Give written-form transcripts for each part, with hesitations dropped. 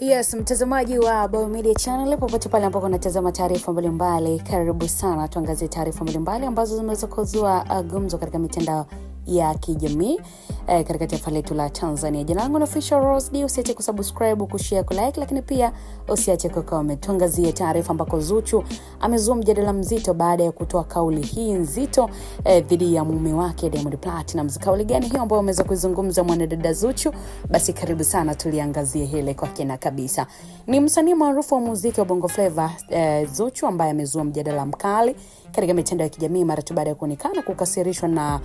Yes, mtazamaji wa Bao Media Channel, popote pale ambapo unatazama taarifa mbalimbali, karibu sana tuangazie taarifa mbalimbali ambazo zimeweza kuzua gumzo katika mitandao ya kijamii katika taifa letu la Tanzania. Jina langu ni Official Rose D. Usiache kusubscribe, kushare, kulike, lakini pia usiache kucomment. Tuangazie taarifa ambako Zuchu amezua mjadala mzito baada ya kutoa kauli hii nzito dhidi ya mume wake Diamond Platnumz. Kauli gani hiyo ambayo ameweza kuzungumza mwanadada Zuchu? Basi karibu sana tuliangazie hile kwa kina kabisa. Ni msanii maarufu wa muziki wa Bongo Flava Zuchu ambaye amezua mjadala mkali katika mitandao ya kijamii mara tu baada ya kuonekana kukasirishwa na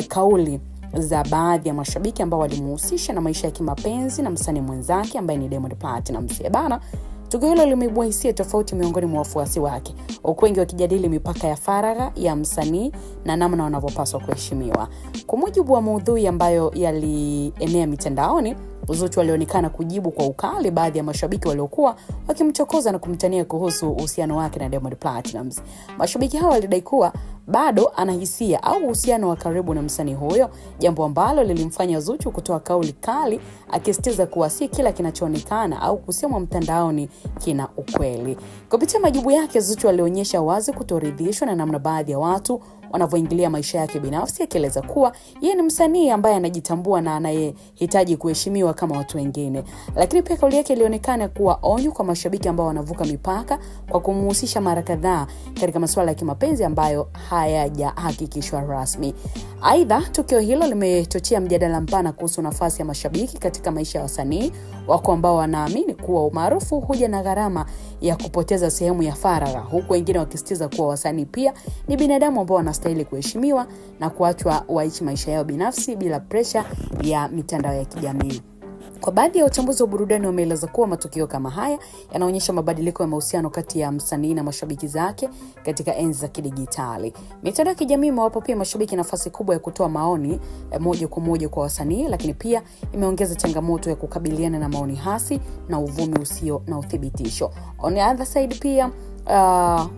kauli za baadhi ya mashabiki ambao walimuhusisha na maisha ya kimapenzi na msanii mwenzake ambaye ni Diamond Platnumz. Bana, tukio hilo limeibua hisia tofauti miongoni mwa wafuasi wake, huku wengi wakijadili mipaka ya faragha ya msanii na namna wanavyopaswa kuheshimiwa. Kwa mujibu wa maudhui ambayo yalienea mitandaoni, Zuchu alionekana kujibu kwa ukali baadhi ya mashabiki waliokuwa wakimchokoza na kumtania kuhusu uhusiano wake na Diamond Platnumz. Mashabiki hao walidai kuwa bado anahisia au uhusiano wa karibu na msanii huyo, jambo ambalo lilimfanya Zuchu kutoa kauli kali akisitiza kuwa si kila kinachoonekana au kusemwa mtandaoni kina ukweli. Kupitia majibu yake, Zuchu alionyesha wazi kutoridhishwa na namna baadhi ya watu wanavyoingilia maisha yake binafsi, akieleza kuwa yeye ni msanii ambaye anajitambua na anayehitaji kuheshimiwa kama watu wengine. Lakini pia kauli yake ilionekana kuwa onyo kwa mashabiki ambao wanavuka mipaka kwa kumhusisha mara kadhaa katika masuala ya kimapenzi ambayo hayajahakikishwa rasmi. Aidha, tukio hilo limechochea mjadala mpana kuhusu nafasi ya mashabiki katika maisha ya wasanii. Wako ambao wanaamini kuwa umaarufu huja na gharama ya kupoteza sehemu ya faragha, huku wengine wakisitiza kuwa wasanii pia ni binadamu ambao wanastahili kuheshimiwa na kuachwa waishi maisha yao binafsi bila pressure ya mitandao ya kijamii. Kwa baadhi ya wachambuzi wa burudani wameeleza kuwa matukio kama haya yanaonyesha mabadiliko ya mahusiano kati ya msanii na mashabiki zake katika enzi za kidijitali. Mitandao ya kijamii imewapa pia mashabiki nafasi kubwa ya kutoa maoni moja kwa moja kwa wasanii, lakini pia imeongeza changamoto ya kukabiliana na maoni hasi na uvumi usio na uthibitisho. On the other side pia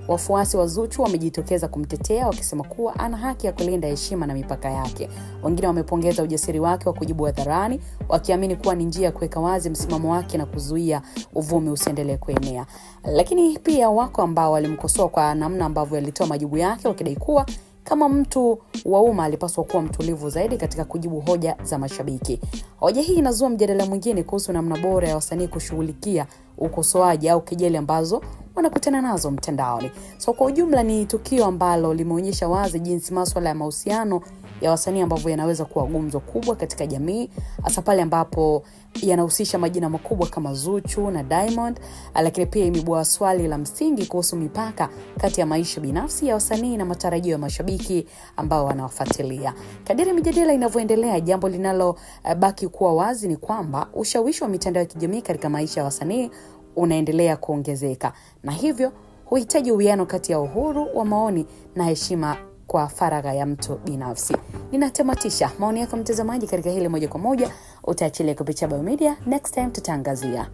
wafuasi wa Zuchu wamejitokeza kumtetea, wakisema kuwa ana haki ya kulinda heshima na mipaka yake. Wengine wamepongeza ujasiri wake wa kujibu hadharani, wakiamini kuwa ni njia ya kuweka wazi msimamo wake na kuzuia uvumi usiendelee kuenea. Lakini pia wako ambao walimkosoa kwa namna ambavyo alitoa majibu yake, wakidai kuwa kama mtu wa umma alipaswa kuwa mtulivu zaidi katika kujibu hoja za mashabiki. Hoja hii inazua mjadala mwingine kuhusu namna bora ya wasanii kushughulikia ukosoaji au kejeli ambazo wanakutana nazo mtandaoni. So kwa ujumla ni tukio ambalo limeonyesha wazi jinsi masuala ya mahusiano ya wasanii ambavyo yanaweza kuwa gumzo kubwa katika jamii, hasa pale ambapo yanahusisha majina makubwa kama Zuchu na Diamond. Lakini pia imebua swali la msingi kuhusu mipaka kati ya maisha binafsi ya wasanii na matarajio ya mashabiki ambao wanawafuatilia. Kadiri mijadala inavyoendelea, jambo linalobaki kuwa wazi ni kwamba ushawishi wa mitandao ya kijamii katika maisha ya wasanii unaendelea kuongezeka, na hivyo huhitaji uwiano kati ya uhuru wa maoni na heshima kwa faragha ya mtu binafsi. Ninatamatisha maoni yako mtazamaji katika hili moja kwa moja utaachilia kupitia Bao Media. Next time tutaangazia